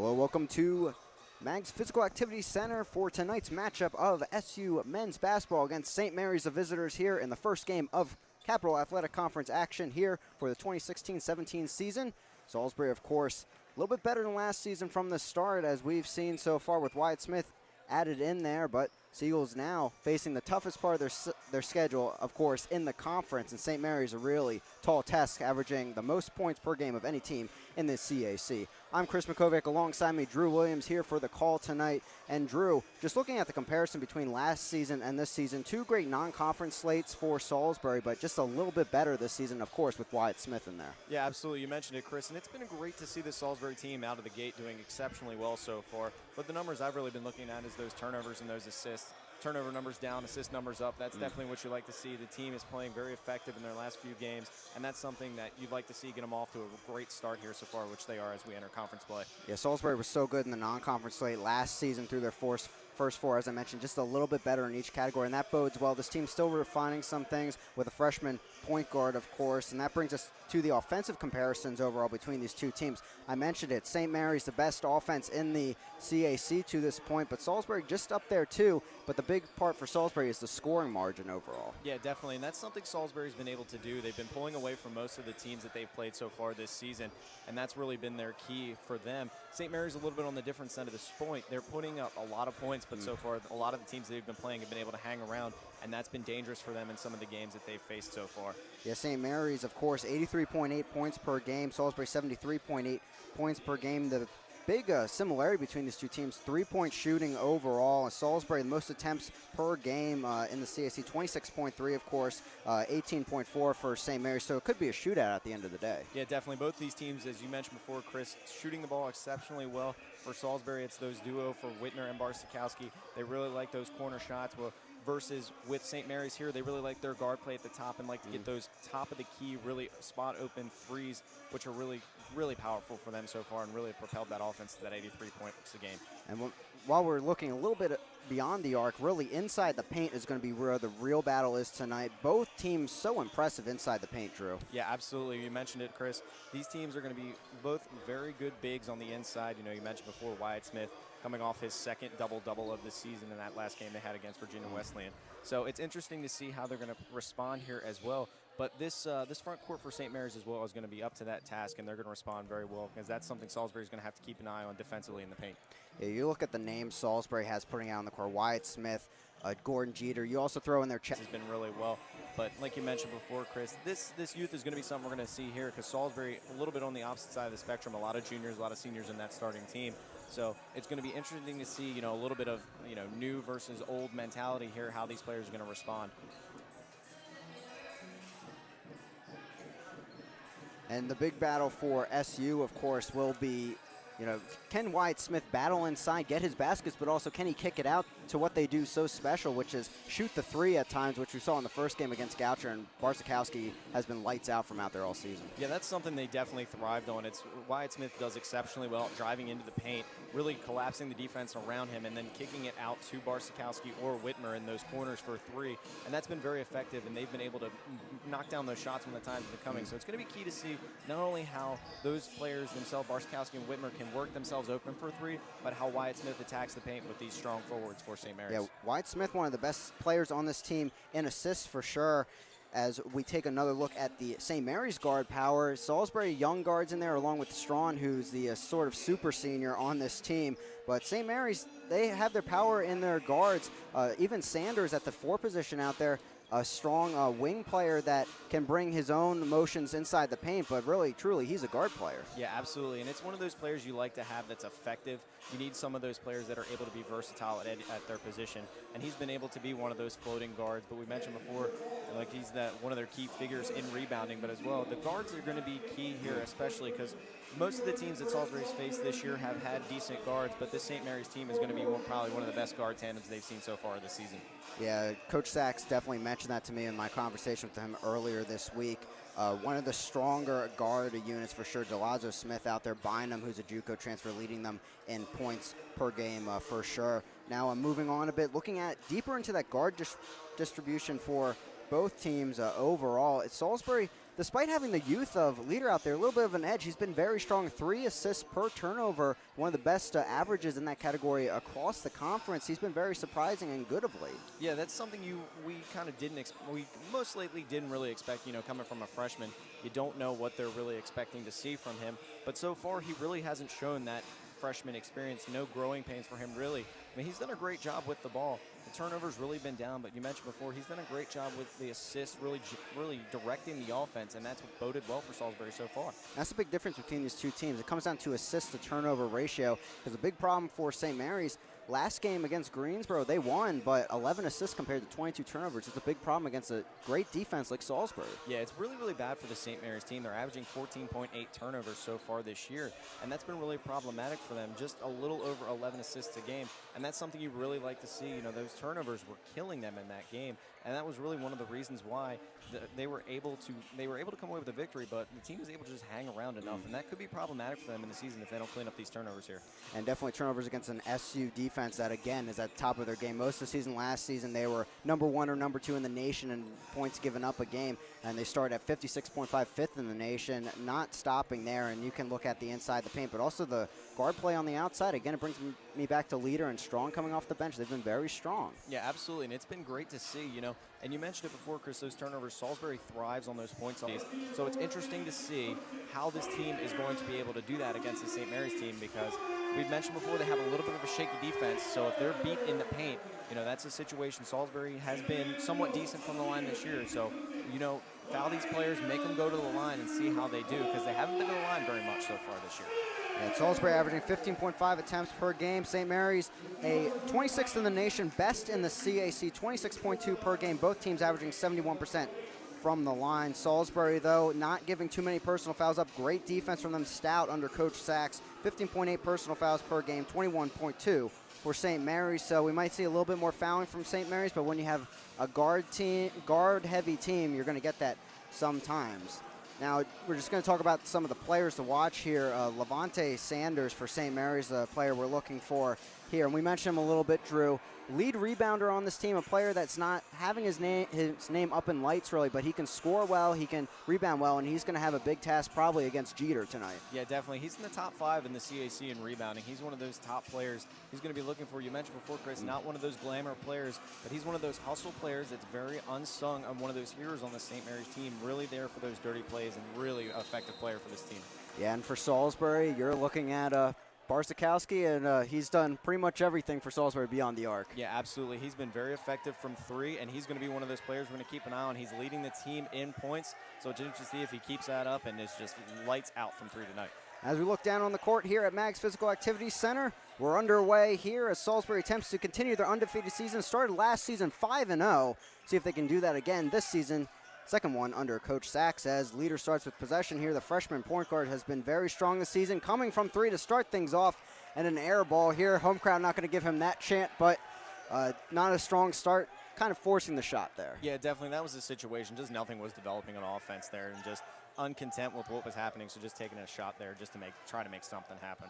Hello, welcome to Mag's Physical Activity Center for tonight's matchup of SU men's basketball against St. Mary's, the visitors here in the first game of Capital Athletic Conference action here for the 2016-17 season. Salisbury, of course, a little bit better than last season from the start, as we've seen so far with Wyatt Smith added in there, but Sea Gulls now facing the toughest part of their schedule, of course, in the conference, and St. Mary's a really tall task, averaging the most points per game of any team in this CAC. I'm Chris Mackowiak, alongside me Drew Williams here for the call tonight. And Drew, just looking at the comparison between last season and this season, two great non-conference slates for Salisbury, but just a little bit better this season, of course, with Wyatt Smith in there. Yeah, absolutely. You mentioned it, Chris, and it's been great to see the Salisbury team out of the gate doing exceptionally well so far. But the numbers I've really been looking at is those turnovers and those assists. Turnover numbers down, assist numbers up. That's definitely what you like to see. The team is playing very effective in their last few games, and that's something that you'd like to see get them off to a great start here so far, which they are as we enter conference play. Yeah, Salisbury was so good in the non-conference slate last season through their first four, as I mentioned, just a little bit better in each category, and that bodes well. This team's still refining some things with a freshman point guard, of course, and that brings us to the offensive comparisons overall between these two teams. I mentioned it, St. Mary's the best offense in the CAC to this point, but Salisbury just up there too, but the big part for Salisbury is the scoring margin overall. Yeah, definitely, and that's something Salisbury's been able to do. They've been pulling away from most of the teams that they've played so far this season, and that's really been their key for them. St. Mary's a little bit on the different side of this point. They're putting up a lot of points, but so far a lot of the teams they've been playing have been able to hang around, and that's been dangerous for them in some of the games that they've faced so far. Yeah, St. Mary's, of course, 83.8 points per game. Salisbury, 73.8 points per game. The big similarity between these two teams, three-point shooting overall. Salisbury, the most attempts per game in the CAC, 26.3, of course, 18.4 for St. Mary's. So it could be a shootout at the end of the day. Yeah, definitely. Both these teams, as you mentioned before, Chris, shooting the ball exceptionally well. For Salisbury, it's those duo for Whitner and Barsikowski. They really like those corner shots. Well, versus with St. Mary's here, they really like their guard play at the top and like to get those top of the key, really spot open threes, which are really, really powerful for them so far and really propelled that offense to that 83 points a game. And while we're looking a little bit beyond the arc, really inside the paint is going to be where the real battle is tonight. Both teams so impressive inside the paint, Drew. Yeah, absolutely. You mentioned it, Chris. These teams are going to be both very good bigs on the inside. You know, you mentioned before Wyatt Smith coming off his second double-double of the season in that last game they had against Virginia Wesleyan. So it's interesting to see how they're going to respond here as well. But this front court for St. Mary's as well is going to be up to that task, and they're going to respond very well because that's something Salisbury's going to have to keep an eye on defensively in the paint. Yeah, you look at the names Salisbury has putting out on the court, Wyatt Smith, Gordon Jeter. You also throw in their has been really well. But like you mentioned before, Chris, this youth is going to be something we're going to see here because Salisbury, a little bit on the opposite side of the spectrum, a lot of juniors, a lot of seniors in that starting team. So it's going to be interesting to see, you know, a little bit of, you know, new versus old mentality here, how these players are going to respond. And the big battle for SU, of course, will be, you know, can Wyatt Smith battle inside, get his baskets, but also can he kick it out to what they do so special, which is shoot the three at times, which we saw in the first game against Goucher, and Barsikowski has been lights out from out there all season. Yeah, that's something they definitely thrived on. It's Wyatt Smith does exceptionally well driving into the paint, really collapsing the defense around him, and then kicking it out to Barsikowski or Whitmer in those corners for three, and that's been very effective, and they've been able to knock down those shots when the time's been coming. So it's going to be key to see not only how those players themselves, Barsikowski and Whitmer, can work themselves open for three, but how Wyatt Smith attacks the paint with these strong forwards for St. Mary's. Yeah, Wyatt Smith, one of the best players on this team in assists for sure. As we take another look at the St. Mary's guard power, Salisbury young guards in there along with Strawn, who's the sort of super senior on this team. But St. Mary's, they have their power in their guards. Even Sanders at the 4 position out there, a strong wing player that can bring his own motions inside the paint, but really, truly, he's a guard player. Yeah, absolutely, and it's one of those players you like to have that's effective. You need some of those players that are able to be versatile at their position, and he's been able to be one of those floating guards. But we mentioned before, like he's one of their key figures in rebounding, but as well, the guards are going to be key here, especially because most of the teams that Salisbury's faced this year have had decent guards, but this St. Mary's team is going to be probably one of the best guard tandems they've seen so far this season. Yeah, Coach Sachs definitely mentioned that to me in my conversation with him earlier this week. One of the stronger guard units for sure. Delazzo Smith out there, Bynum, who's a JUCO transfer, leading them in points per game for sure. Now moving on a bit, looking at deeper into that guard distribution for both teams overall. Salisbury despite having the youth of Leader out there, a little bit of an edge. He's been very strong, 3 assists per turnover, one of the best averages in that category across the conference. He's been very surprising and good of late. Yeah, that's something we kind of we most lately didn't really expect, coming from a freshman. You don't know what they're really expecting to see from him, but so far he really hasn't shown that freshman experience, no growing pains for him really. I mean, he's done a great job with the ball. The turnover's really been down, but you mentioned before, he's done a great job with the assists, really directing the offense, and that's what boded well for Salisbury so far. That's the big difference between these two teams. It comes down to assist to turnover ratio, because a big problem for St. Mary's, last game against Greensboro, they won, but 11 assists compared to 22 turnovers. It's a big problem against a great defense like Salisbury. Yeah, it's really, really bad for the St. Mary's team. They're averaging 14.8 turnovers so far this year, and that's been really problematic for them. Just a little over 11 assists a game, and that's something you really like to see. Those turnovers were killing them in that game, and that was really one of the reasons why they were able to come away with a victory, but the team was able to just hang around enough, and that could be problematic for them in the season if they don't clean up these turnovers here. And definitely turnovers against an SU defense that, again, is at the top of their game. Most of the season last season, they were number 1 or number 2 in the nation in points given up a game, and they started at 56.5, fifth in the nation, not stopping there. And you can look at the inside the paint, but also the guard play on the outside. Again, it brings me back to Leader and Strong coming off the bench. They've been very strong. Yeah, absolutely, and it's been great to see, and you mentioned it before, Chris, those turnovers, Salisbury thrives on those points. So it's interesting to see how this team is going to be able to do that against the St. Mary's team, because we've mentioned before they have a little bit of a shaky defense, so if they're beat in the paint, that's a situation. Salisbury has been somewhat decent from the line this year, so, foul these players, make them go to the line and see how they do, because they haven't been to the line very much so far this year. And Salisbury averaging 15.5 attempts per game. St. Mary's, a 26th in the nation, best in the CAC, 26.2 per game. Both teams averaging 71% from the line. Salisbury, though, not giving too many personal fouls up. Great defense from them, stout under Coach Sachs. 15.8 personal fouls per game, 21.2 for St. Mary's. So we might see a little bit more fouling from St. Mary's, but when you have a guard-heavy team, you're going to get that sometimes. Now, we're just going to talk about some of the players to watch here. Levante Sanders for St. Mary's, the player we're looking for here. And we mentioned him a little bit, Drew. Lead rebounder on this team, a player that's not having his name up in lights, really, but he can score well, he can rebound well, and he's going to have a big task probably against Jeter tonight. Yeah, definitely. He's in the top 5 in the CAC in rebounding. He's one of those top players he's going to be looking for. You mentioned before, Chris, not one of those glamour players, but he's one of those hustle players that's very unsung and one of those heroes on the St. Mary's team, really there for those dirty plays and really effective player for this team. Yeah, and for Salisbury, you're looking at Barsikowski, and he's done pretty much everything for Salisbury beyond the arc. Yeah, absolutely. He's been very effective from 3, and he's going to be one of those players we're going to keep an eye on. He's leading the team in points, so it's interesting to see if he keeps that up and is just lights out from 3 tonight. As we look down on the court here at Mag's Physical Activity Center, we're underway here as Salisbury attempts to continue their undefeated season. Started last season 5-0. See if they can do that again this season. Second one under Coach Sachs as Leader starts with possession here. The freshman point guard has been very strong this season, coming from 3 to start things off, and an air ball here. Home crowd not going to give him that chant, but not a strong start, kind of forcing the shot there. Yeah, definitely. That was the situation. Just nothing was developing on offense there, and just uncontent with what was happening, so just taking a shot there just to try to make something happen.